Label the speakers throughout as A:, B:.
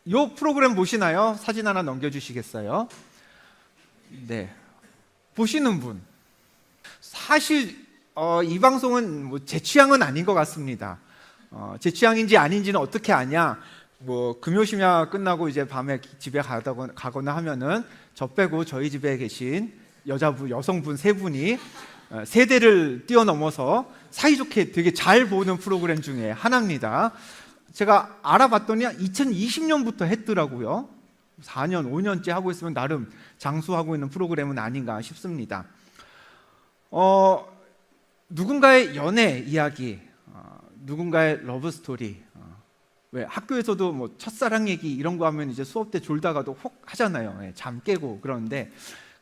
A: 요 프로그램 보시나요? 사진 하나 넘겨주시겠어요? 네, 보시는 분 사실 이 방송은 뭐 제 취향은 아닌 것 같습니다. 제 취향인지 아닌지는 어떻게 아냐? 뭐 금요심야 끝나고 이제 밤에 집에 가거나 하면은 저 빼고 저희 집에 계신 여성분 세 분이 세대를 뛰어넘어서 사이좋게 되게 잘 보는 프로그램 중에 하나입니다. 제가 알아봤더니 2020년부터 했더라고요. 4년, 5년째 하고 있으면 나름 장수하고 있는 프로그램은 아닌가 싶습니다. 누군가의 연애 이야기, 누군가의 러브 스토리, 왜 학교에서도 뭐 첫사랑 얘기 이런 거 하면 이제 수업 때 졸다가도 혹 하잖아요. 잠 깨고. 그런데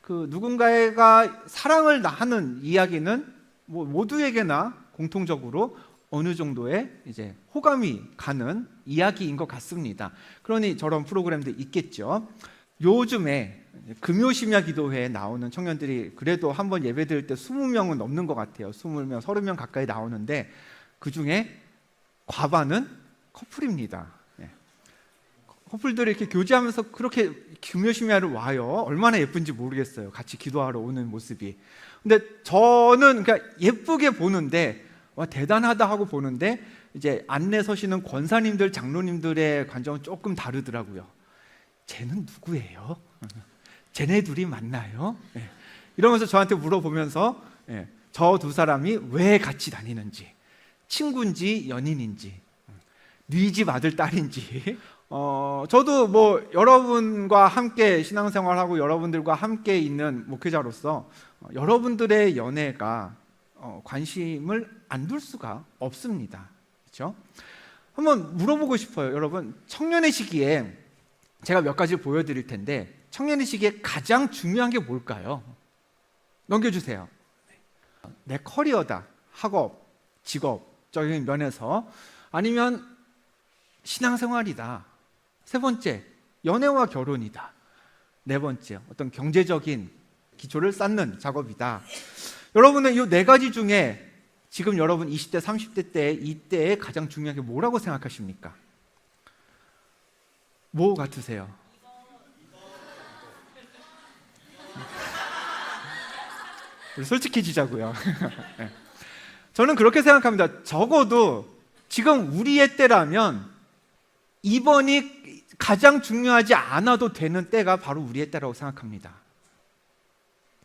A: 그 누군가가 사랑을 하는 이야기는 뭐 모두에게나 공통적으로 어느 정도의 이제 호감이 가는 이야기인 것 같습니다. 그러니 저런 프로그램도 있겠죠. 요즘에 금요심야 기도회에 나오는 청년들이 그래도 한번 예배 드릴 때 20명은 넘는 것 같아요. 20명, 30명 가까이 나오는데 그 중에 과반은 커플입니다. 커플들이 이렇게 교제하면서 그렇게 금요심야를 와요. 얼마나 예쁜지 모르겠어요. 같이 기도하러 오는 모습이. 근데 저는 그러니까 예쁘게 보는데 와 대단하다 하고 보는데 이제 안내 서시는 권사님들, 장로님들의 관점은 조금 다르더라고요. 쟤는 누구예요? 쟤네 둘이 맞나요? 이러면서 저한테 물어보면서 저 두 사람이 왜 같이 다니는지, 친구인지 연인인지, 네 집 아들 딸인지. 저도 뭐 여러분과 함께 신앙생활하고 여러분들과 함께 있는 목회자로서 여러분들의 연애가 관심을 안 둘 수가 없습니다. 그렇죠? 한번 물어보고 싶어요. 여러분, 청년의 시기에 제가 몇 가지 보여드릴 텐데 청년의 시기에 가장 중요한 게 뭘까요? 넘겨주세요. 내 커리어다, 학업, 직업적인 면에서, 아니면 신앙생활이다, 세 번째 연애와 결혼이다, 네 번째 어떤 경제적인 기초를 쌓는 작업이다. 여러분은 이 네 가지 중에 지금 여러분 20대, 30대 때 이때에 가장 중요한 게 뭐라고 생각하십니까? 뭐 같으세요? 우리 솔직해지자고요. 네. 저는 그렇게 생각합니다. 적어도 지금 우리의 때라면 2번이 가장 중요하지 않아도 되는 때가 바로 우리의 때라고 생각합니다.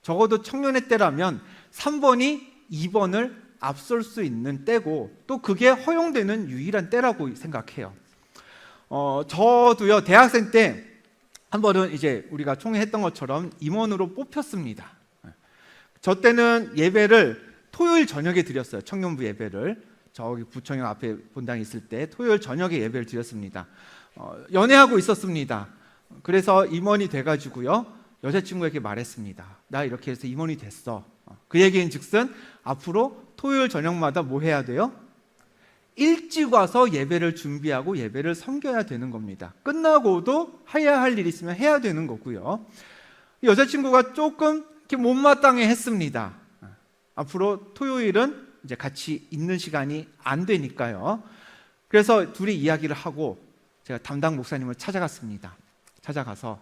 A: 적어도 청년의 때라면 3번이 2번을 앞설 수 있는 때고, 또 그게 허용되는 유일한 때라고 생각해요. 저도요, 대학생 때 한 번은 이제 우리가 총회했던 것처럼 임원으로 뽑혔습니다. 저 때는 예배를 토요일 저녁에 드렸어요. 청년부 예배를 저기 부청역 앞에 본당에 있을 때 토요일 저녁에 예배를 드렸습니다. 연애하고 있었습니다. 그래서 임원이 돼가지고요, 여자친구에게 말했습니다. 나 이렇게 해서 임원이 됐어. 그 얘기는 즉슨 앞으로 토요일 저녁마다 뭐 해야 돼요? 일찍 와서 예배를 준비하고 예배를 섬겨야 되는 겁니다. 끝나고도 해야 할 일이 있으면 해야 되는 거고요. 여자친구가 조금 이렇게 못마땅해 했습니다. 앞으로 토요일은 이제 같이 있는 시간이 안 되니까요. 그래서 둘이 이야기를 하고 제가 담당 목사님을 찾아갔습니다. 찾아가서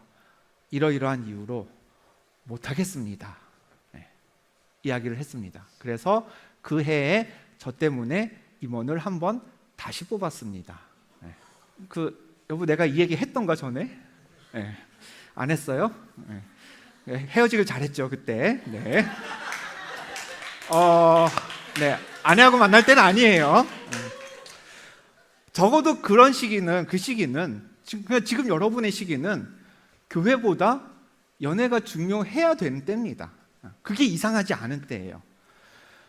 A: 이러이러한 이유로 못하겠습니다, 이야기를 했습니다. 그래서 그 해에 저 때문에 임원을 한번 다시 뽑았습니다. 여보, 내가 이 얘기 했던가 전에? 안 했어요? 헤어지길 잘했죠 그때. 네. 아내하고 만날 때는 아니에요. 적어도 그런 시기는, 그 시기는 지금 여러분의 시기는 교회보다 연애가 중요해야 되는 때입니다. 그게 이상하지 않은 때예요.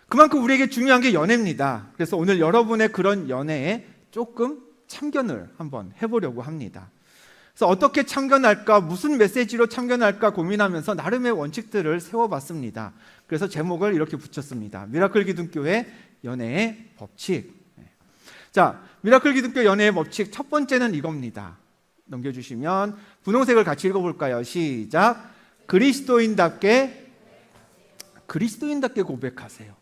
A: 그만큼 우리에게 중요한 게 연애입니다. 그래서 오늘 여러분의 그런 연애에 조금 참견을 한번 해보려고 합니다. 그래서 어떻게 참견할까, 무슨 메시지로 참견할까 고민하면서 나름의 원칙들을 세워봤습니다. 그래서 제목을 이렇게 붙였습니다. 미라클 기둥교회 연애의 법칙. 자, 미라클 기둥교회 연애의 법칙 첫 번째는 이겁니다. 넘겨주시면 분홍색을 같이 읽어볼까요? 시작. 그리스도인답게 고백하세요.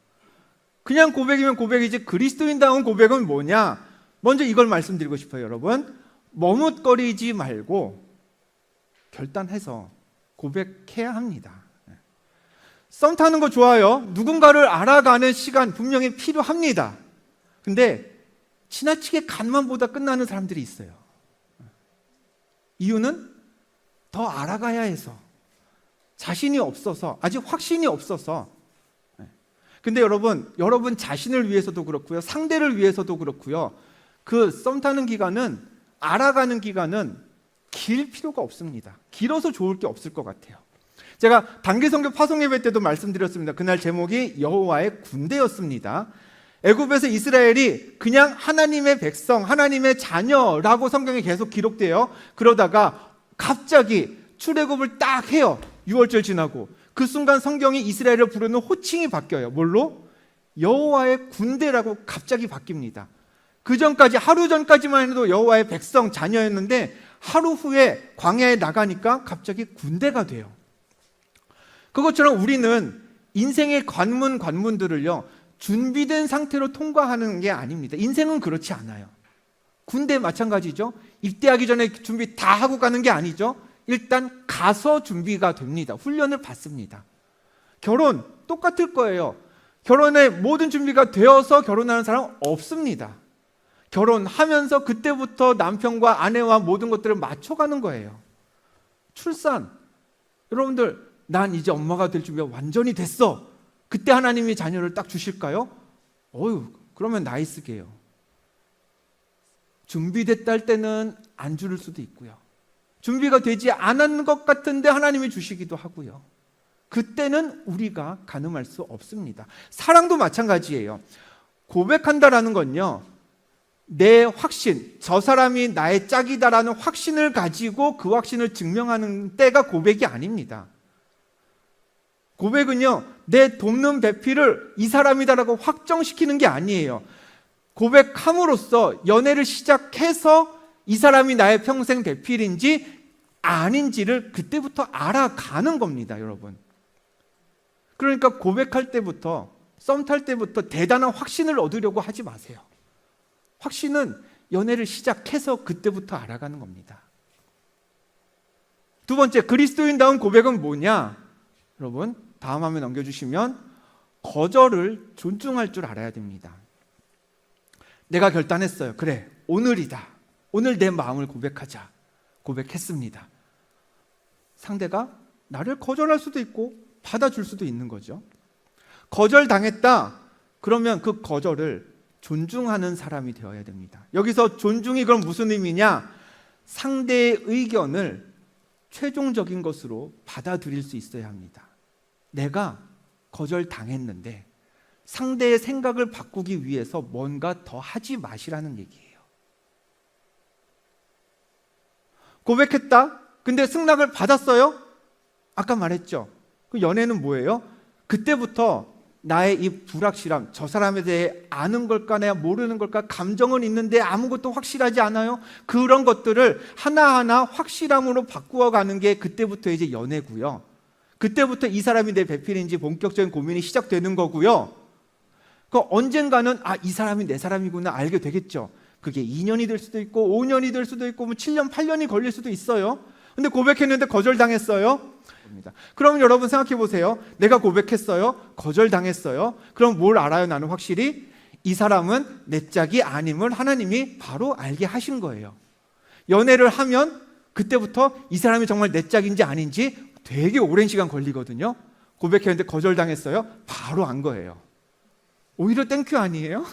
A: 그냥 고백이면 고백이지 그리스도인다운 고백은 뭐냐? 먼저 이걸 말씀드리고 싶어요, 여러분. 머뭇거리지 말고 결단해서 고백해야 합니다. 썸 타는 거 좋아요. 누군가를 알아가는 시간 분명히 필요합니다. 근데 지나치게 간만 보다 끝나는 사람들이 있어요. 이유는 더 알아가야 해서, 자신이 없어서, 아직 확신이 없어서. 근데 여러분 자신을 위해서도 그렇고요, 상대를 위해서도 그렇고요, 그 썸 타는 기간은, 알아가는 기간은 길 필요가 없습니다. 길어서 좋을 게 없을 것 같아요. 제가 단기성교 파송예배 때도 말씀드렸습니다. 그날 제목이 여호와의 군대였습니다. 애굽에서 이스라엘이 그냥 하나님의 백성, 하나님의 자녀라고 성경에 계속 기록돼요. 그러다가 갑자기 출애굽을 딱 해요. 6월절 지나고. 그 순간 성경이 이스라엘을 부르는 호칭이 바뀌어요. 뭘로? 여호와의 군대라고 갑자기 바뀝니다. 그 전까지, 하루 전까지만 해도 여호와의 백성, 자녀였는데 하루 후에 광야에 나가니까 갑자기 군대가 돼요. 그것처럼 우리는 인생의 관문들을요, 준비된 상태로 통과하는 게 아닙니다. 인생은 그렇지 않아요. 군대 마찬가지죠. 입대하기 전에 준비 다 하고 가는 게 아니죠. 일단 가서 준비가 됩니다. 훈련을 받습니다. 결혼 똑같을 거예요. 결혼에 모든 준비가 되어서 결혼하는 사람 없습니다. 결혼하면서 그때부터 남편과 아내와 모든 것들을 맞춰가는 거예요. 출산, 여러분들 난 이제 엄마가 될 준비가 완전히 됐어. 그때 하나님이 자녀를 딱 주실까요? 그러면 나이스게요. 준비됐다 할 때는 안 줄 수도 있고요. 준비가 되지 않은 것 같은데 하나님이 주시기도 하고요. 그때는 우리가 가늠할 수 없습니다. 사랑도 마찬가지예요. 고백한다라는 건요, 내 확신, 저 사람이 나의 짝이다라는 확신을 가지고 그 확신을 증명하는 때가 고백이 아닙니다. 고백은요, 내 돕는 배필을 이 사람이다라고 확정시키는 게 아니에요. 고백함으로써 연애를 시작해서 이 사람이 나의 평생 배필인지 아닌지를 그때부터 알아가는 겁니다, 여러분. 그러니까 고백할 때부터, 썸 탈 때부터 대단한 확신을 얻으려고 하지 마세요. 확신은 연애를 시작해서 그때부터 알아가는 겁니다. 두 번째, 그리스도인다운 고백은 뭐냐? 여러분, 다음 화면 넘겨주시면 거절을 존중할 줄 알아야 됩니다. 내가 결단했어요. 그래, 오늘이다. 오늘 내 마음을 고백하자. 고백했습니다. 상대가 나를 거절할 수도 있고 받아줄 수도 있는 거죠. 거절당했다. 그러면 그 거절을 존중하는 사람이 되어야 됩니다. 여기서 존중이 그럼 무슨 의미냐? 상대의 의견을 최종적인 것으로 받아들일 수 있어야 합니다. 내가 거절당했는데 상대의 생각을 바꾸기 위해서 뭔가 더 하지 마시라는 얘기예요. 고백했다? 근데 승낙을 받았어요? 아까 말했죠. 그 연애는 뭐예요? 그때부터 나의 이 불확실함, 저 사람에 대해 아는 걸까 내가 모르는 걸까, 감정은 있는데 아무것도 확실하지 않아요. 그런 것들을 하나하나 확실함으로 바꾸어가는 게 그때부터 이제 연애고요. 그때부터 이 사람이 내 배필인지 본격적인 고민이 시작되는 거고요. 그 언젠가는 이 사람이 내 사람이구나 알게 되겠죠. 그게 2년이 될 수도 있고 5년이 될 수도 있고 7년, 8년이 걸릴 수도 있어요. 근데 고백했는데 거절당했어요. 그럼 여러분 생각해 보세요. 내가 고백했어요. 거절당했어요. 그럼 뭘 알아요? 나는 확실히 이 사람은 내 짝이 아님을 하나님이 바로 알게 하신 거예요. 연애를 하면 그때부터 이 사람이 정말 내 짝인지 아닌지 되게 오랜 시간 걸리거든요. 고백했는데 거절당했어요. 바로 안 거예요. 오히려 땡큐 아니에요?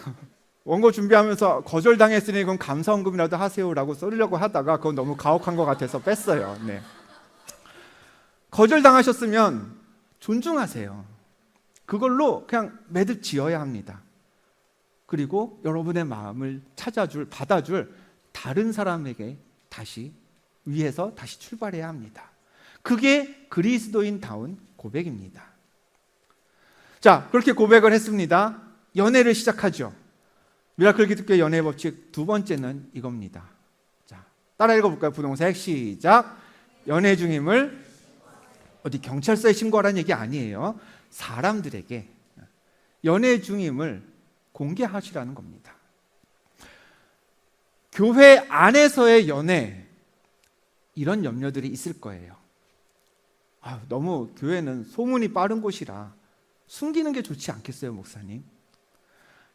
A: 원고 준비하면서 거절당했으니 그럼 감사원금이라도 하세요라고 써려고 하다가 그건 너무 가혹한 것 같아서 뺐어요. 네. 거절당하셨으면 존중하세요. 그걸로 그냥 매듭 지어야 합니다. 그리고 여러분의 마음을 찾아줄, 받아줄 다른 사람에게 위해서 다시 출발해야 합니다. 그게 그리스도인다운 고백입니다. 자, 그렇게 고백을 했습니다. 연애를 시작하죠. 미라클 기독교 연애 법칙 두 번째는 이겁니다. 자, 따라 읽어볼까요? 분홍색 시작. 연애 중임을 어디 경찰서에 신고하라는 얘기 아니에요. 사람들에게 연애 중임을 공개하시라는 겁니다. 교회 안에서의 연애, 이런 염려들이 있을 거예요. 너무 교회는 소문이 빠른 곳이라 숨기는 게 좋지 않겠어요, 목사님?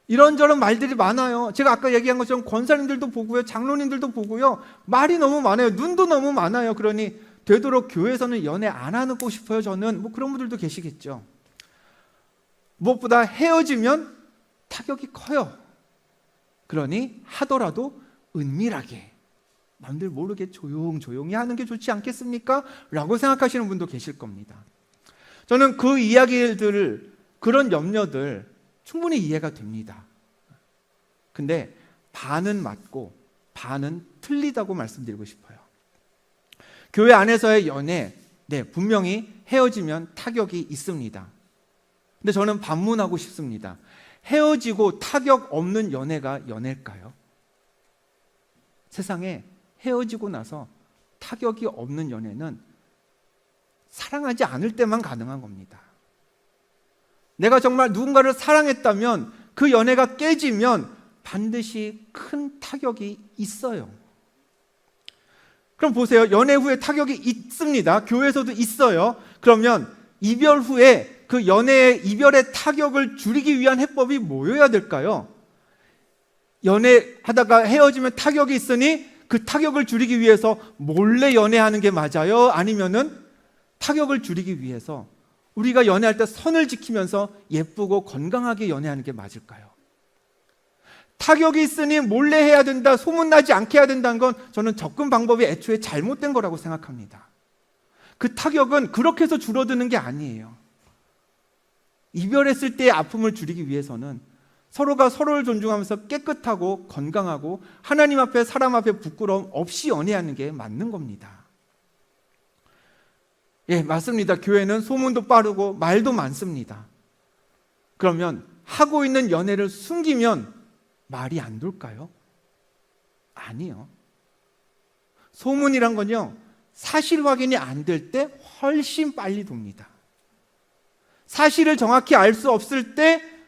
A: 이런저런 말들이 많아요. 제가 아까 얘기한 것처럼 권사님들도 보고요, 장로님들도 보고요, 말이 너무 많아요. 눈도 너무 많아요. 그러니 되도록 교회에서는 연애 안 하고 싶어요. 저는 그런 분들도 계시겠죠. 무엇보다 헤어지면 타격이 커요. 그러니 하더라도 은밀하게, 남들 모르게 조용조용히 하는 게 좋지 않겠습니까? 라고 생각하시는 분도 계실 겁니다. 저는 그 이야기들, 그런 염려들 충분히 이해가 됩니다. 근데 반은 맞고 반은 틀리다고 말씀드리고 싶어요. 교회 안에서의 연애, 분명히 헤어지면 타격이 있습니다. 근데 저는 반문하고 싶습니다. 헤어지고 타격 없는 연애가 연애일까요? 세상에 헤어지고 나서 타격이 없는 연애는 사랑하지 않을 때만 가능한 겁니다. 내가 정말 누군가를 사랑했다면 그 연애가 깨지면 반드시 큰 타격이 있어요. 그럼 보세요. 연애 후에 타격이 있습니다. 교회에서도 있어요. 그러면 이별 후에 그 연애의 이별의 타격을 줄이기 위한 해법이 뭐여야 될까요? 연애하다가 헤어지면 타격이 있으니 그 타격을 줄이기 위해서 몰래 연애하는 게 맞아요? 아니면은 타격을 줄이기 위해서 우리가 연애할 때 선을 지키면서 예쁘고 건강하게 연애하는 게 맞을까요? 타격이 있으니 몰래 해야 된다, 소문나지 않게 해야 된다는 건 저는 접근 방법이 애초에 잘못된 거라고 생각합니다. 그 타격은 그렇게 해서 줄어드는 게 아니에요. 이별했을 때의 아픔을 줄이기 위해서는 서로가 서로를 존중하면서 깨끗하고 건강하고 하나님 앞에 사람 앞에 부끄러움 없이 연애하는 게 맞는 겁니다. 맞습니다. 교회는 소문도 빠르고 말도 많습니다. 그러면 하고 있는 연애를 숨기면 말이 안 돌까요? 아니요. 소문이란 건요, 사실 확인이 안 될 때 훨씬 빨리 돕니다. 사실을 정확히 알 수 없을 때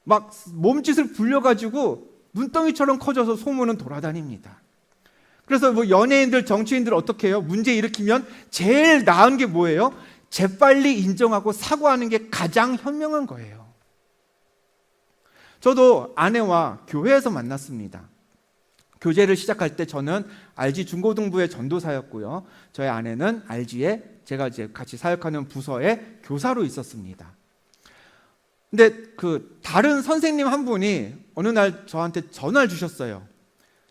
A: 막 몸짓을 불려가지고 눈덩이처럼 커져서 소문은 돌아다닙니다. 그래서 연예인들, 정치인들 어떻게 해요? 문제 일으키면 제일 나은 게 뭐예요? 재빨리 인정하고 사과하는 게 가장 현명한 거예요. 저도 아내와 교회에서 만났습니다. 교제를 시작할 때 저는 RG 중고등부의 전도사였고요. 저희 아내는 RG에 제가 이제 같이 사역하는 부서의 교사로 있었습니다. 근데 그 다른 선생님 한 분이 어느 날 저한테 전화를 주셨어요.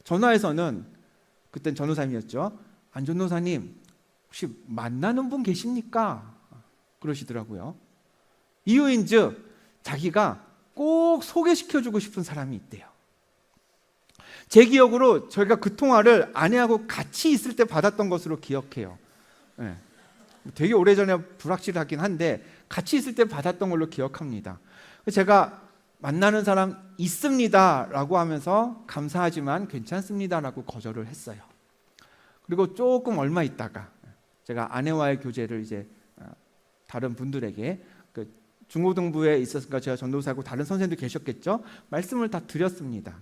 A: 전화에서는, 그땐 전도사님이었죠. 안 전도사님, 혹시 만나는 분 계십니까? 그러시더라고요. 이유인즉 자기가 꼭 소개시켜주고 싶은 사람이 있대요. 제 기억으로 저희가 그 통화를 아내하고 같이 있을 때 받았던 것으로 기억해요. 되게 오래전에 불확실하긴 한데 같이 있을 때 받았던 걸로 기억합니다. 제가 만나는 사람 있습니다 라고 하면서 감사하지만 괜찮습니다 라고 거절을 했어요. 그리고 조금 얼마 있다가 제가 아내와의 교제를 이제 다른 분들에게, 그 중고등부에 있었으니까 제가 전도사고 다른 선생님도 계셨겠죠, 말씀을 다 드렸습니다.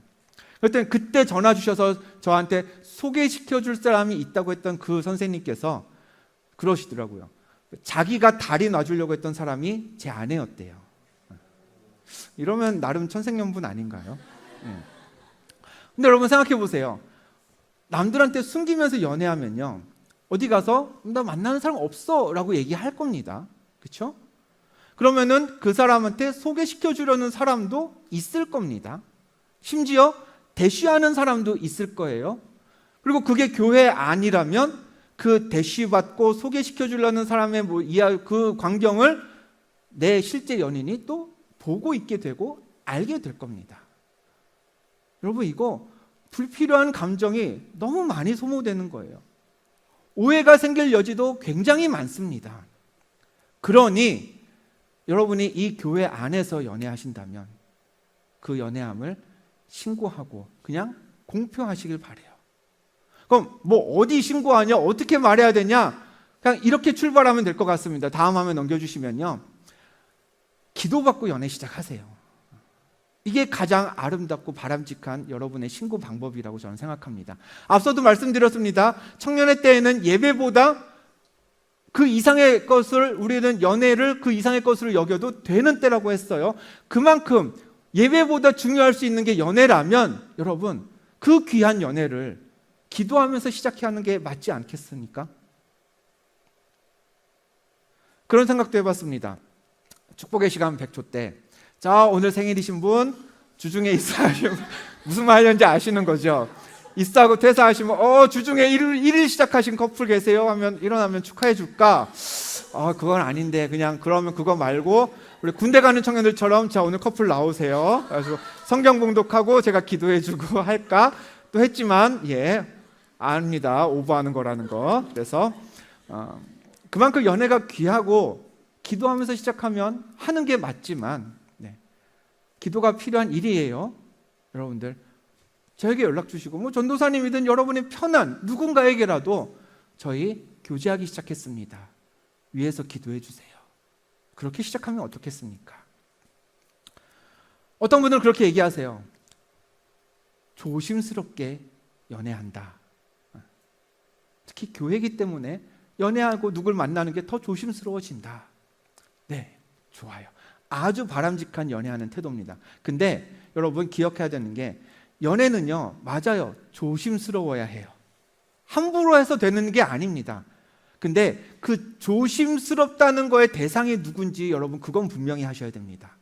A: 그때 전화 주셔서 저한테 소개시켜 줄 사람이 있다고 했던 그 선생님께서 그러시더라고요. 자기가 다리 놔주려고 했던 사람이 제 아내였대요. 이러면 나름 천생연분 아닌가요? 근데 여러분 생각해 보세요. 남들한테 숨기면서 연애하면요, 어디 가서 나 만나는 사람 없어 라고 얘기할 겁니다. 그렇죠? 그러면은 그 사람한테 소개시켜 주려는 사람도 있을 겁니다. 심지어 대쉬하는 사람도 있을 거예요. 그리고 그게 교회 아니라면 그 대쉬받고 소개시켜 주려는 사람의 그 광경을 내 실제 연인이 또 보고 있게 되고 알게 될 겁니다. 여러분, 이거 불필요한 감정이 너무 많이 소모되는 거예요. 오해가 생길 여지도 굉장히 많습니다. 그러니 여러분이 이 교회 안에서 연애하신다면 그 연애함을 신고하고 그냥 공표하시길 바래요. 그럼 어디 신고하냐, 어떻게 말해야 되냐, 그냥 이렇게 출발하면 될 것 같습니다. 다음 화면 넘겨주시면요, 기도받고 연애 시작하세요. 이게 가장 아름답고 바람직한 여러분의 신고 방법이라고 저는 생각합니다. 앞서도 말씀드렸습니다. 청년의 때에는 예배보다 그 이상의 것을, 우리는 연애를 그 이상의 것으로 여겨도 되는 때라고 했어요. 그만큼 예배보다 중요할 수 있는 게 연애라면 여러분, 그 귀한 연애를 기도하면서 시작해야 하는 게 맞지 않겠습니까? 그런 생각도 해봤습니다. 축복의 시간 100초 때, 자, 오늘 생일이신 분, 주중에 입사하시면 무슨 말 하는지 아시는 거죠? 입사하고 퇴사하시면 주중에 1일 시작하신 커플 계세요? 하면 일어나면 축하해 줄까? 그건 아닌데, 그냥 그러면 그거 말고 우리 군대 가는 청년들처럼, 자, 오늘 커플 나오세요. 그래서 성경 봉독하고 제가 기도해 주고 할까? 또 했지만 압니다. 오버하는 거라는 거. 그래서 그만큼 연애가 귀하고 기도하면서 시작하면 하는 게 맞지만, 기도가 필요한 일이에요. 여러분들 저에게 연락 주시고, 전도사님이든 여러분이 편한 누군가에게라도 저희 교제하기 시작했습니다. 위에서 기도해 주세요. 그렇게 시작하면 어떻겠습니까? 어떤 분들은 그렇게 얘기하세요. 조심스럽게 연애한다. 특히 교회이기 때문에 연애하고 누굴 만나는 게 더 조심스러워진다. 네, 좋아요. 아주 바람직한 연애하는 태도입니다. 근데 여러분 기억해야 되는 게, 연애는요, 맞아요, 조심스러워야 해요. 함부로 해서 되는 게 아닙니다. 근데 그 조심스럽다는 거의 대상이 누군지 여러분 그건 분명히 하셔야 됩니다.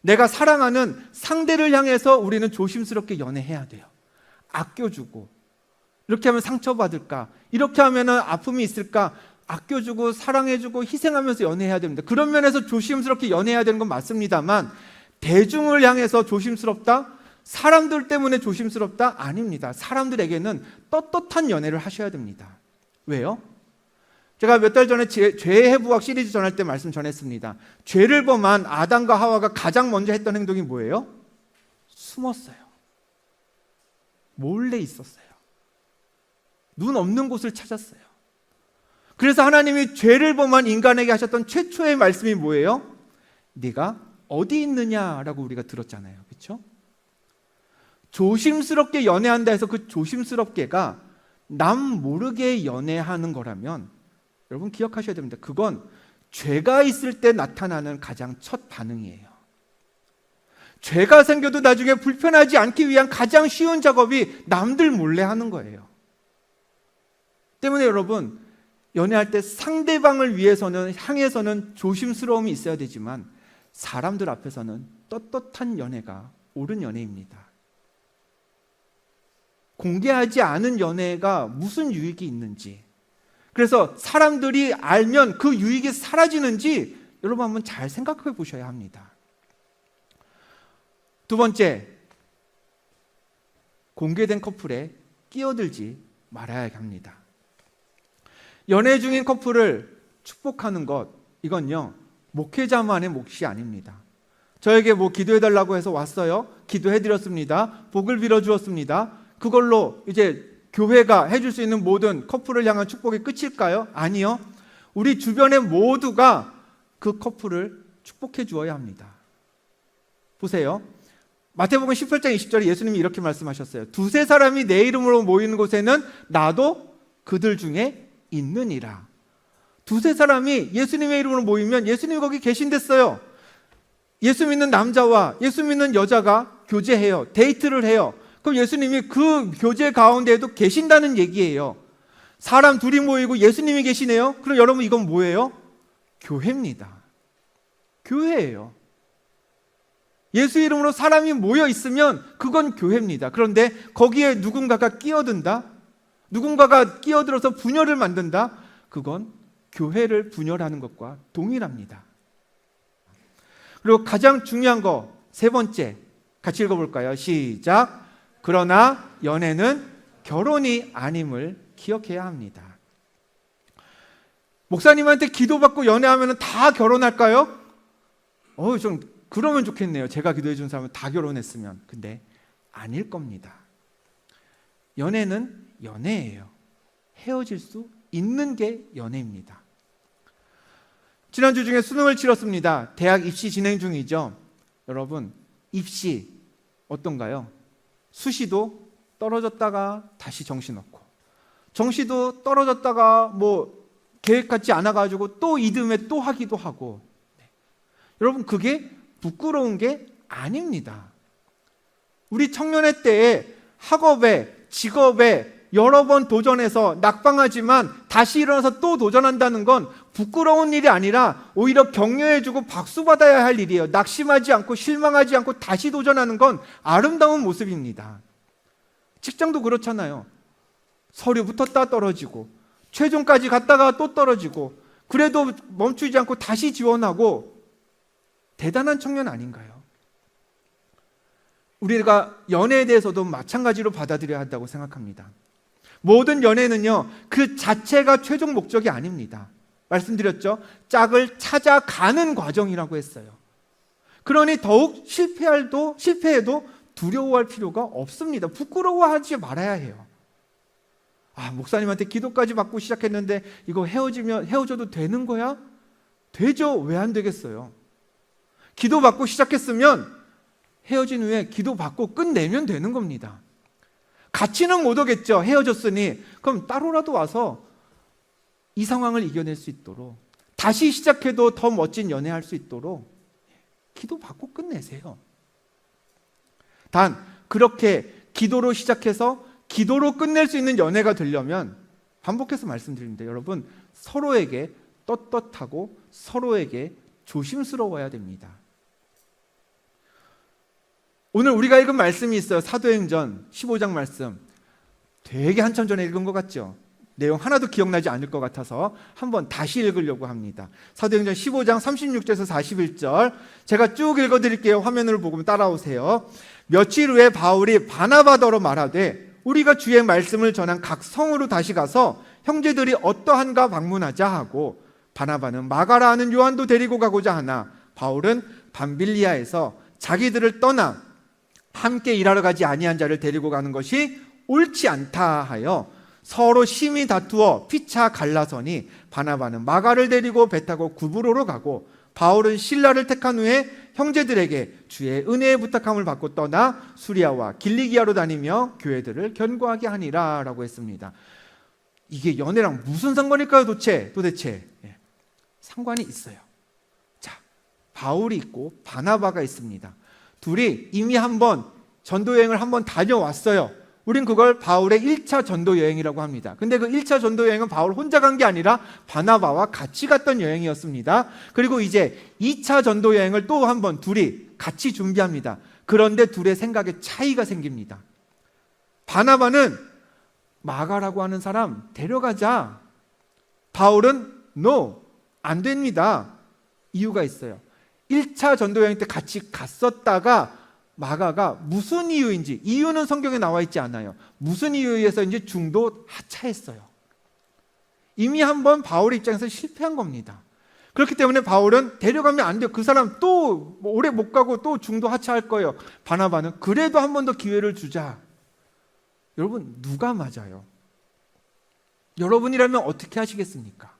A: 내가 사랑하는 상대를 향해서 우리는 조심스럽게 연애해야 돼요. 아껴주고, 이렇게 하면 상처받을까, 이렇게 하면 아픔이 있을까, 아껴주고 사랑해주고 희생하면서 연애해야 됩니다. 그런 면에서 조심스럽게 연애해야 되는 건 맞습니다만, 대중을 향해서 조심스럽다? 사람들 때문에 조심스럽다? 아닙니다. 사람들에게는 떳떳한 연애를 하셔야 됩니다. 왜요? 제가 몇 달 전에 죄의 해부학 시리즈 전할 때 말씀 전했습니다. 죄를 범한 아담과 하와가 가장 먼저 했던 행동이 뭐예요? 숨었어요. 몰래 있었어요. 눈 없는 곳을 찾았어요. 그래서 하나님이 죄를 범한 인간에게 하셨던 최초의 말씀이 뭐예요? 네가 어디 있느냐라고 우리가 들었잖아요. 그렇죠? 조심스럽게 연애한다 해서 그 조심스럽게가 남 모르게 연애하는 거라면 여러분 기억하셔야 됩니다. 그건 죄가 있을 때 나타나는 가장 첫 반응이에요. 죄가 생겨도 나중에 불편하지 않기 위한 가장 쉬운 작업이 남들 몰래 하는 거예요. 때문에 여러분, 연애할 때 상대방을 위해서는, 향해서는 조심스러움이 있어야 되지만 사람들 앞에서는 떳떳한 연애가 옳은 연애입니다. 공개하지 않은 연애가 무슨 유익이 있는지, 그래서 사람들이 알면 그 유익이 사라지는지 여러분 한번 잘 생각해 보셔야 합니다. 두 번째, 공개된 커플에 끼어들지 말아야 합니다. 연애 중인 커플을 축복하는 것, 이건요, 목회자만의 몫이 아닙니다. 저에게 기도해달라고 해서 왔어요. 기도해드렸습니다. 복을 빌어주었습니다. 그걸로 이제 교회가 해줄 수 있는 모든 커플을 향한 축복이 끝일까요? 아니요. 우리 주변의 모두가 그 커플을 축복해 주어야 합니다. 보세요. 마태복음 18장 20절에 예수님이 이렇게 말씀하셨어요. 두세 사람이 내 이름으로 모이는 곳에는 나도 그들 중에 있느니라. 두세 사람이 예수님의 이름으로 모이면 예수님이 거기 계신댔어요. 예수 믿는 남자와 예수 믿는 여자가 교제해요. 데이트를 해요. 그럼 예수님이 그 교제 가운데에도 계신다는 얘기예요. 사람 둘이 모이고 예수님이 계시네요. 그럼 여러분 이건 뭐예요? 교회입니다. 교회예요. 예수 이름으로 사람이 모여 있으면 그건 교회입니다. 그런데 거기에 누군가가 끼어든다? 누군가가 끼어들어서 분열을 만든다? 그건 교회를 분열하는 것과 동일합니다. 그리고 가장 중요한 거, 세 번째, 같이 읽어볼까요? 시작. 그러나 연애는 결혼이 아님을 기억해야 합니다. 목사님한테 기도받고 연애하면 다 결혼할까요? 좀 그러면 좋겠네요. 제가 기도해 준 사람은 다 결혼했으면. 근데 아닐 겁니다. 연애는 연애예요. 헤어질 수 있는 게 연애입니다. 지난주 중에 수능을 치렀습니다. 대학 입시 진행 중이죠. 여러분, 입시 어떤가요? 수시도 떨어졌다가 다시 정신없고, 정시도 떨어졌다가 뭐 계획 같지 않아가지고 또 이듬해 또 하기도 하고. 여러분, 그게 부끄러운 게 아닙니다. 우리 청년의 때에 학업에, 직업에 여러 번 도전해서 낙방하지만 다시 일어나서 또 도전한다는 건 부끄러운 일이 아니라 오히려 격려해주고 박수 받아야 할 일이에요. 낙심하지 않고 실망하지 않고 다시 도전하는 건 아름다운 모습입니다. 직장도 그렇잖아요. 서류 붙었다 떨어지고, 최종까지 갔다가 또 떨어지고, 그래도 멈추지 않고 다시 지원하고, 대단한 청년 아닌가요? 우리가 연애에 대해서도 마찬가지로 받아들여야 한다고 생각합니다. 모든 연애는요, 그 자체가 최종 목적이 아닙니다. 말씀드렸죠? 짝을 찾아가는 과정이라고 했어요. 그러니 더욱 실패해도 두려워할 필요가 없습니다. 부끄러워하지 말아야 해요. 목사님한테 기도까지 받고 시작했는데 이거 헤어져도 되는 거야? 되죠. 왜 안 되겠어요? 기도 받고 시작했으면 헤어진 후에 기도 받고 끝내면 되는 겁니다. 같이는 못 오겠죠. 헤어졌으니. 그럼 따로라도 와서 이 상황을 이겨낼 수 있도록, 다시 시작해도 더 멋진 연애할 수 있도록 기도 받고 끝내세요. 단 그렇게 기도로 시작해서 기도로 끝낼 수 있는 연애가 되려면, 반복해서 말씀드립니다. 여러분, 서로에게 떳떳하고 서로에게 조심스러워야 됩니다. 오늘 우리가 읽은 말씀이 있어요. 사도행전 15장 말씀. 되게 한참 전에 읽은 것 같죠? 내용 하나도 기억나지 않을 것 같아서 한번 다시 읽으려고 합니다. 사도행전 15장 36절에서 41절 제가 쭉 읽어드릴게요. 화면으로 보고 따라오세요. 며칠 후에 바울이 바나바더러 말하되 우리가 주의 말씀을 전한 각 성으로 다시 가서 형제들이 어떠한가 방문하자 하고, 바나바는 마가라 하는 요한도 데리고 가고자 하나 바울은 밤빌리아에서 자기들을 떠나 함께 일하러 가지 아니한 자를 데리고 가는 것이 옳지 않다 하여 서로 심히 다투어 피차 갈라서니 바나바는 마가를 데리고 배 타고 구브로로 가고 바울은 실라를 택한 후에 형제들에게 주의 은혜의 부탁함을 받고 떠나 수리아와 길리기아로 다니며 교회들을 견고하게 하니라 라고 했습니다. 이게 연애랑 무슨 상관일까요? 도대체 상관이 있어요. 자, 바울이 있고 바나바가 있습니다. 둘이 이미 한번 전도여행을 한번 다녀왔어요. 우린 그걸 바울의 1차 전도여행이라고 합니다. 근데 그 1차 전도여행은 바울 혼자 간 게 아니라 바나바와 같이 갔던 여행이었습니다. 그리고 이제 2차 전도여행을 또 한번 둘이 같이 준비합니다. 그런데 둘의 생각에 차이가 생깁니다. 바나바는 마가라고 하는 사람 데려가자. 바울은 no, 안 됩니다. 이유가 있어요. 1차 전도여행 때 같이 갔었다가 마가가 무슨 이유인지, 이유는 성경에 나와 있지 않아요. 무슨 이유에서인지 중도 하차했어요. 이미 한번 바울의 입장에서 실패한 겁니다. 그렇기 때문에 바울은 데려가면 안 돼요. 그 사람 또 오래 못 가고 또 중도 하차할 거예요. 바나바는 그래도 한 번 더 기회를 주자. 여러분, 누가 맞아요? 여러분이라면 어떻게 하시겠습니까?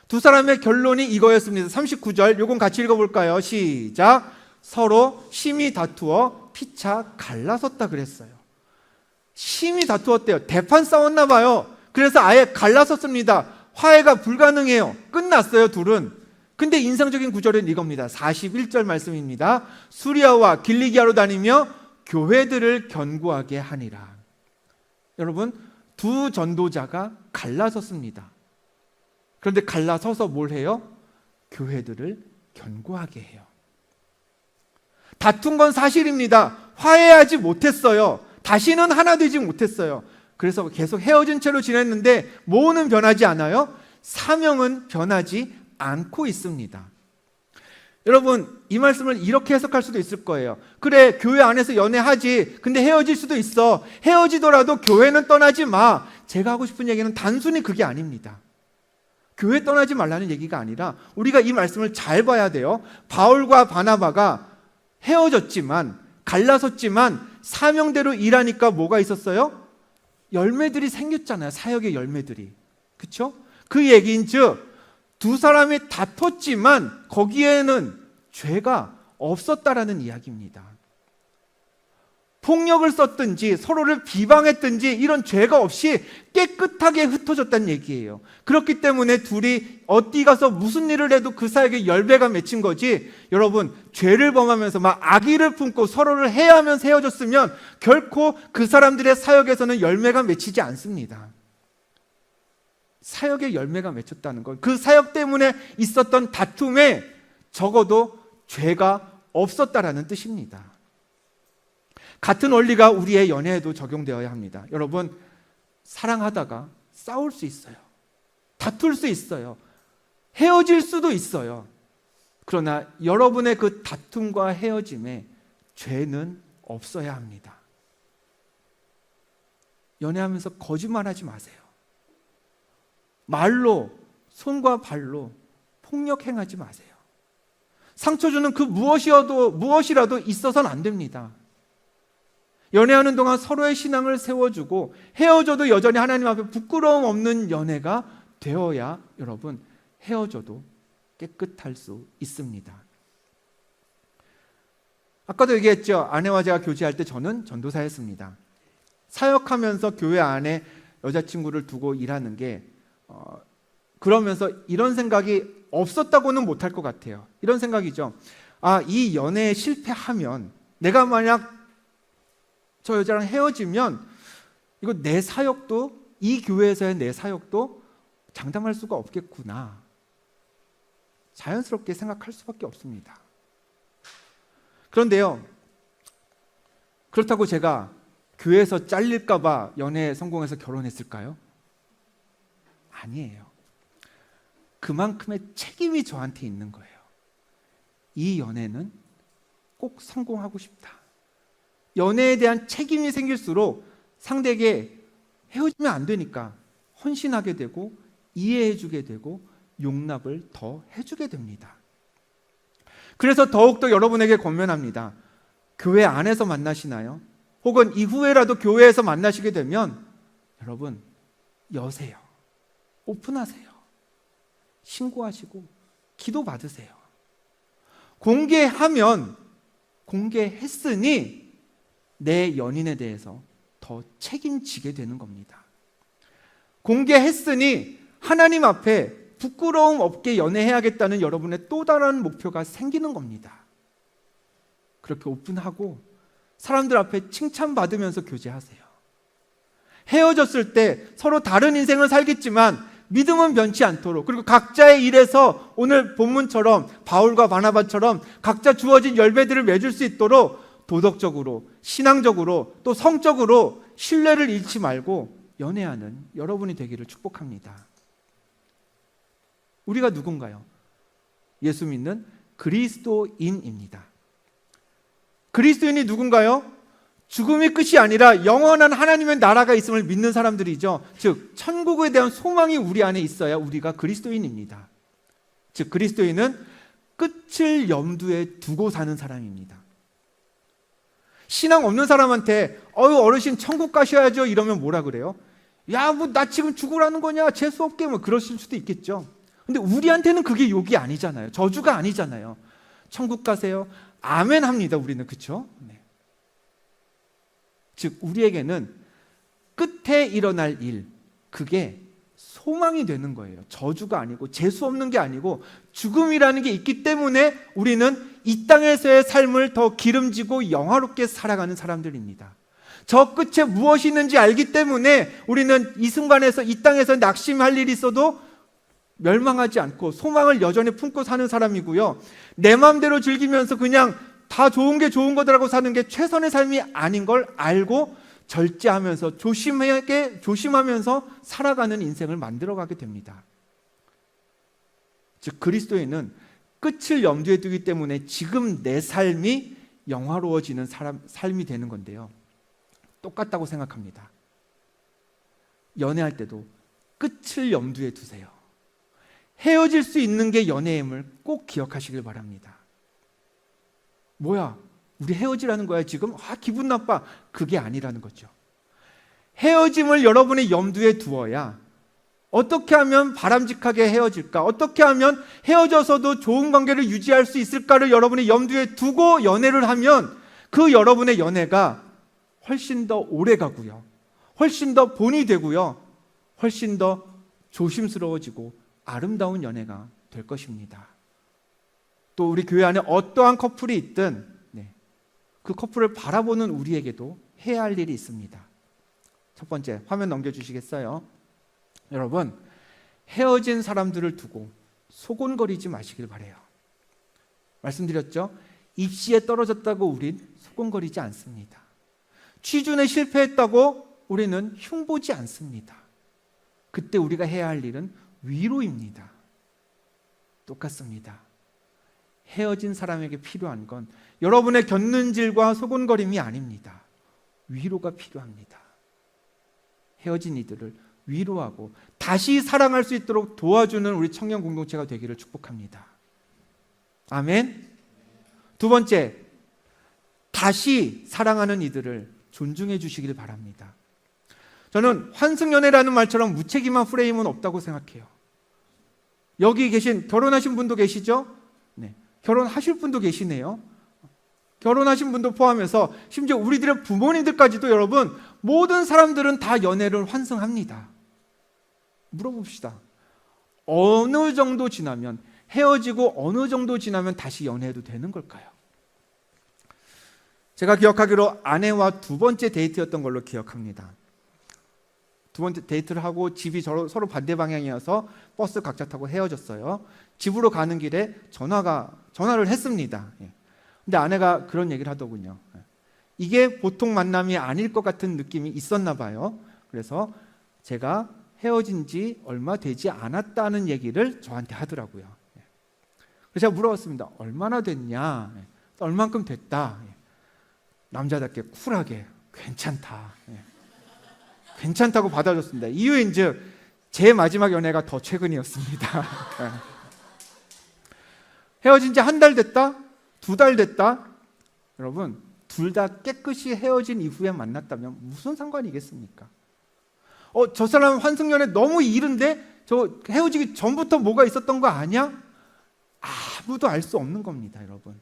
A: 두 사람의 결론이 이거였습니다. 39절, 요건 같이 읽어볼까요? 시작. 서로 심히 다투어 피차 갈라섰다 그랬어요. 심히 다투었대요. 대판 싸웠나 봐요. 그래서 아예 갈라섰습니다. 화해가 불가능해요. 끝났어요, 둘은. 근데 인상적인 구절은 이겁니다. 41절 말씀입니다. 수리아와 길리기아로 다니며 교회들을 견고하게 하니라. 여러분, 두 전도자가 갈라섰습니다. 그런데 갈라서서 뭘 해요? 교회들을 견고하게 해요. 다툰 건 사실입니다. 화해하지 못했어요. 다시는 하나 되지 못했어요. 그래서 계속 헤어진 채로 지냈는데 뭐는 변하지 않아요? 사명은 변하지 않고 있습니다. 여러분, 이 말씀을 이렇게 해석할 수도 있을 거예요. 그래, 교회 안에서 연애하지. 근데 헤어질 수도 있어. 헤어지더라도 교회는 떠나지 마. 제가 하고 싶은 얘기는 단순히 그게 아닙니다. 교회 떠나지 말라는 얘기가 아니라 우리가 이 말씀을 잘 봐야 돼요. 바울과 바나바가 헤어졌지만, 갈라섰지만 사명대로 일하니까 뭐가 있었어요? 열매들이 생겼잖아요. 사역의 열매들이. 그렇죠? 그 얘기인즉 두 사람이 다퉜지만 거기에는 죄가 없었다라는 이야기입니다. 폭력을 썼든지 서로를 비방했든지 이런 죄가 없이 깨끗하게 흩어졌다는 얘기예요. 그렇기 때문에 둘이 어디 가서 무슨 일을 해도 그 사이에 열매가 맺힌 거지, 여러분 죄를 범하면서 막 악의를 품고 서로를 해하면서 헤어졌으면 결코 그 사람들의 사역에서는 열매가 맺히지 않습니다. 사역에 열매가 맺혔다는 것, 그 사역 때문에 있었던 다툼에 적어도 죄가 없었다라는 뜻입니다. 같은 원리가 우리의 연애에도 적용되어야 합니다. 여러분, 사랑하다가 싸울 수 있어요. 다툴 수 있어요. 헤어질 수도 있어요. 그러나 여러분의 그 다툼과 헤어짐에 죄는 없어야 합니다. 연애하면서 거짓말하지 마세요. 말로, 손과 발로 폭력 행하지 마세요. 상처 주는 그 무엇이라도 있어서는 안 됩니다. 연애하는 동안 서로의 신앙을 세워주고 헤어져도 여전히 하나님 앞에 부끄러움 없는 연애가 되어야 여러분 헤어져도 깨끗할 수 있습니다. 아까도 얘기했죠. 아내와 제가 교제할 때 저는 전도사였습니다. 사역하면서 교회 안에 여자친구를 두고 일하는 게 그러면서 이런 생각이 없었다고는 못할 것 같아요. 이런 생각이죠. 이 연애에 실패하면, 내가 만약 저 여자랑 헤어지면 이거 내 사역도, 이 교회에서의 내 사역도 장담할 수가 없겠구나. 자연스럽게 생각할 수밖에 없습니다. 그런데요, 그렇다고 제가 교회에서 잘릴까 봐 연애에 성공해서 결혼했을까요? 아니에요. 그만큼의 책임이 저한테 있는 거예요. 이 연애는 꼭 성공하고 싶다. 연애에 대한 책임이 생길수록 상대에게 헤어지면 안 되니까 헌신하게 되고 이해해주게 되고 용납을 더 해주게 됩니다. 그래서 더욱더 여러분에게 권면합니다. 교회 안에서 만나시나요? 혹은 이후에라도 교회에서 만나시게 되면 여러분 여세요. 오픈하세요. 신고하시고 기도 받으세요. 공개했으니 내 연인에 대해서 더 책임지게 되는 겁니다. 공개했으니 하나님 앞에 부끄러움 없게 연애해야겠다는 여러분의 또 다른 목표가 생기는 겁니다. 그렇게 오픈하고 사람들 앞에 칭찬받으면서 교제하세요. 헤어졌을 때 서로 다른 인생을 살겠지만 믿음은 변치 않도록, 그리고 각자의 일에서 오늘 본문처럼 바울과 바나바처럼 각자 주어진 열매들을 맺을 수 있도록 도덕적으로, 신앙적으로, 또 성적으로 신뢰를 잃지 말고 연애하는 여러분이 되기를 축복합니다. 우리가 누군가요? 예수 믿는 그리스도인입니다. 그리스도인이 누군가요? 죽음이 끝이 아니라 영원한 하나님의 나라가 있음을 믿는 사람들이죠. 즉 천국에 대한 소망이 우리 안에 있어야 우리가 그리스도인입니다. 즉 그리스도인은 끝을 염두에 두고 사는 사람입니다. 신앙 없는 사람한테 어르신 천국 가셔야죠 이러면 뭐라 그래요? 야, 뭐 나 지금 죽으라는 거냐, 재수 없게, 뭐 그러실 수도 있겠죠. 근데 우리한테는 그게 욕이 아니잖아요. 저주가 아니잖아요. 천국 가세요. 아멘 합니다. 우리는. 그렇죠? 네. 즉 우리에게는 끝에 일어날 일, 그게 소망이 되는 거예요. 저주가 아니고 재수 없는 게 아니고 죽음이라는 게 있기 때문에 우리는 이 땅에서의 삶을 더 기름지고 영화롭게 살아가는 사람들입니다. 저 끝에 무엇이 있는지 알기 때문에 우리는 이 순간에서, 이 땅에서 낙심할 일이 있어도 멸망하지 않고 소망을 여전히 품고 사는 사람이고요. 내 마음대로 즐기면서 그냥 다 좋은 게 좋은 거더라고 사는 게 최선의 삶이 아닌 걸 알고 절제하면서 조심하면서 살아가는 인생을 만들어가게 됩니다. 즉 그리스도인은 끝을 염두에 두기 때문에 지금 내 삶이 영화로워지는 삶이 되는 건데요. 똑같다고 생각합니다. 연애할 때도 끝을 염두에 두세요. 헤어질 수 있는 게 연애임을 꼭 기억하시길 바랍니다. 뭐야, 우리 헤어지라는 거야 지금? 기분 나빠. 그게 아니라는 거죠. 헤어짐을 여러분의 염두에 두어야 어떻게 하면 바람직하게 헤어질까? 어떻게 하면 헤어져서도 좋은 관계를 유지할 수 있을까를 여러분의 염두에 두고 연애를 하면 그 여러분의 연애가 훨씬 더 오래 가고요. 훨씬 더 본이 되고요. 훨씬 더 조심스러워지고 아름다운 연애가 될 것입니다. 또 우리 교회 안에 어떠한 커플이 있든 그 커플을 바라보는 우리에게도 해야 할 일이 있습니다. 첫 번째, 화면 넘겨주시겠어요? 여러분, 헤어진 사람들을 두고 소곤거리지 마시길 바라요. 말씀드렸죠? 입시에 떨어졌다고 우린 소곤거리지 않습니다. 취준에 실패했다고 우리는 흉보지 않습니다. 그때 우리가 해야 할 일은 위로입니다. 똑같습니다. 헤어진 사람에게 필요한 건 여러분의 곁눈질과 소곤거림이 아닙니다. 위로가 필요합니다. 헤어진 이들을 위로하고 다시 사랑할 수 있도록 도와주는 우리 청년 공동체가 되기를 축복합니다. 아멘. 두 번째, 다시 사랑하는 이들을 존중해 주시길 바랍니다. 저는 환승연애라는 말처럼 무책임한 프레임은 없다고 생각해요. 여기 계신 결혼하신 분도 계시죠? 네, 결혼하실 분도 계시네요. 결혼하신 분도 포함해서 심지어 우리들의 부모님들까지도 여러분, 모든 사람들은 다 연애를 환승합니다. 물어봅시다. 어느 정도 지나면, 헤어지고 어느 정도 지나면 다시 연애해도 되는 걸까요? 제가 기억하기로 아내와 두 번째 데이트였던 걸로 기억합니다. 두 번째 데이트를 하고 집이 서로 반대 방향이어서 버스 각자 타고 헤어졌어요. 집으로 가는 길에 전화를 했습니다. 근데 아내가 그런 얘기를 하더군요. 이게 보통 만남이 아닐 것 같은 느낌이 있었나 봐요. 그래서 제가 헤어진 지 얼마 되지 않았다는 얘기를 저한테 하더라고요. 그래서 제가 물어봤습니다. 얼마나 됐냐? 얼만큼 됐다. 남자답게 쿨하게 괜찮다. 괜찮다고 받아줬습니다. 이유인즉 제 마지막 연애가 더 최근이었습니다. 헤어진 지 한 달 됐다? 2달 됐다? 여러분, 둘 다 깨끗이 헤어진 이후에 만났다면 무슨 상관이겠습니까? 저 사람 환승연애 너무 이른데 저 헤어지기 전부터 뭐가 있었던 거 아니야? 아무도 알 수 없는 겁니다, 여러분.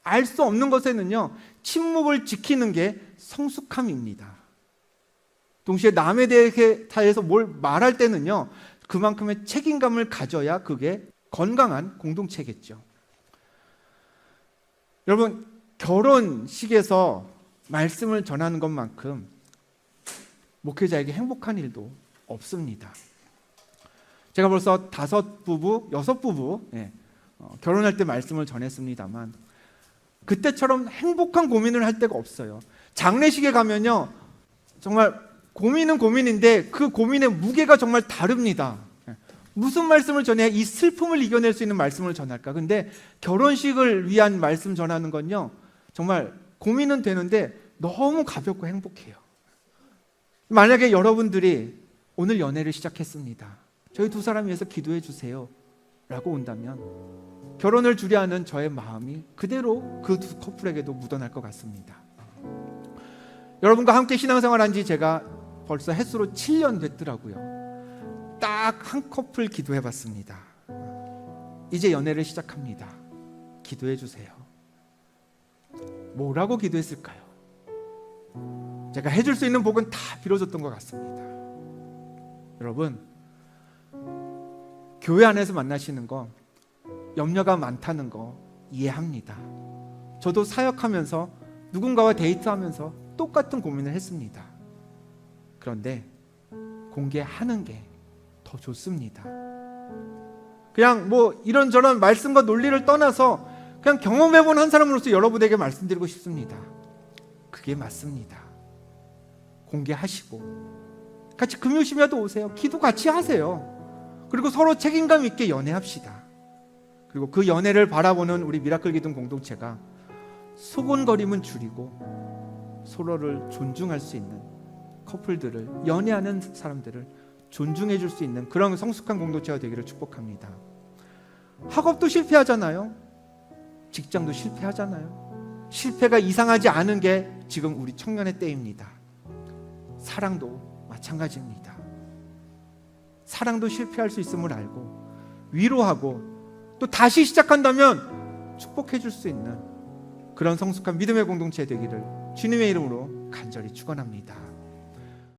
A: 알 수 없는 것에는요, 침묵을 지키는 게 성숙함입니다. 동시에 남에 대해서 뭘 말할 때는요, 그만큼의 책임감을 가져야 그게 건강한 공동체겠죠. 여러분, 결혼식에서 말씀을 전하는 것만큼 목회자에게 행복한 일도 없습니다. 제가 벌써 5부부, 6부부 결혼할 때 말씀을 전했습니다만 그때처럼 행복한 고민을 할 때가 없어요. 장례식에 가면요, 정말 고민은 고민인데 그 고민의 무게가 정말 다릅니다. 무슨 말씀을 전해야 이 슬픔을 이겨낼 수 있는 말씀을 전할까? 근데 결혼식을 위한 말씀 전하는 건요, 정말 고민은 되는데 너무 가볍고 행복해요. 만약에 여러분들이 오늘 연애를 시작했습니다. 저희 두 사람 위해서 기도해 주세요 라고 온다면 결혼을 주려하는 저의 마음이 그대로 그 두 커플에게도 묻어날 것 같습니다. 여러분과 함께 신앙생활 한 지 제가 벌써 햇수로 7년 됐더라고요. 딱 한 커플 기도해 봤습니다. 이제 연애를 시작합니다. 기도해 주세요. 뭐라고 기도했을까요? 제가 해줄 수 있는 복은 다 빌어줬던 것 같습니다. 여러분, 교회 안에서 만나시는 거 염려가 많다는 거 이해합니다. 저도 사역하면서 누군가와 데이트하면서 똑같은 고민을 했습니다. 그런데 공개하는 게 더 좋습니다. 그냥 뭐 이런저런 말씀과 논리를 떠나서 그냥 경험해본 한 사람으로서 여러분에게 말씀드리고 싶습니다. 그게 맞습니다. 공개하시고 같이 금요심야도 오세요. 기도 같이 하세요. 그리고 서로 책임감 있게 연애합시다. 그리고 그 연애를 바라보는 우리 미라클 기둥 공동체가 소곤거림은 줄이고 서로를 존중할 수 있는 커플들을, 연애하는 사람들을 존중해 줄 수 있는 그런 성숙한 공동체가 되기를 축복합니다. 학업도 실패하잖아요. 직장도 실패하잖아요. 실패가 이상하지 않은 게 지금 우리 청년의 때입니다. 사랑도 마찬가지입니다. 사랑도 실패할 수 있음을 알고 위로하고 또 다시 시작한다면 축복해 줄 수 있는 그런 성숙한 믿음의 공동체 되기를 주님의 이름으로 간절히 축원합니다.